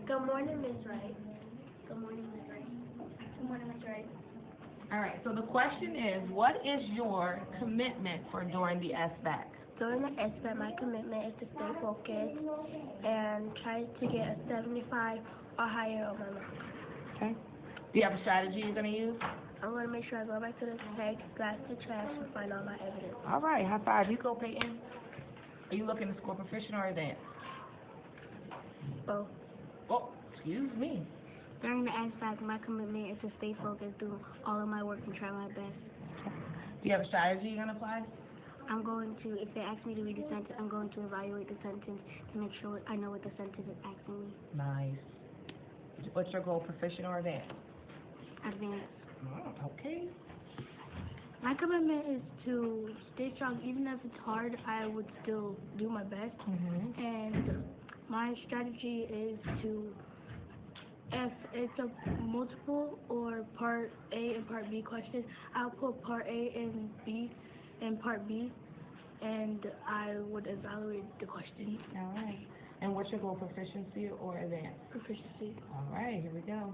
Good morning, Ms. Wright. Good morning, Ms. Wright. Good morning, Ms. Wright. All right, so the question is, what is your commitment for during the SBAC? During the SBAT, my commitment is to stay focused and try to get a 75 or higher on my mark. Okay. Do you have a strategy you're going to use? I'm going to make sure I go back to the text, blast the trash, and find all my evidence. All right, high five. You go, Peyton. Are you looking to score proficient or advanced? Both. Oh, excuse me. During the SBAT, my commitment is to stay focused, do all of my work, and try my best. Do you have a strategy you're going to apply? I'm going to, if they ask me to read a sentence, I'm going to evaluate the sentence to make sure I know what the sentence is asking me. Nice. What's your goal, proficient or advanced? Advanced. Oh, okay. My commitment is to stay strong. Even if it's hard, I would still do my best. And my strategy is to, if it's a multiple or part A and part B question, I'll put part A and B and part B, and I would evaluate the question. All right. And what's your goal, proficiency or advanced? Proficiency. All right, here we go.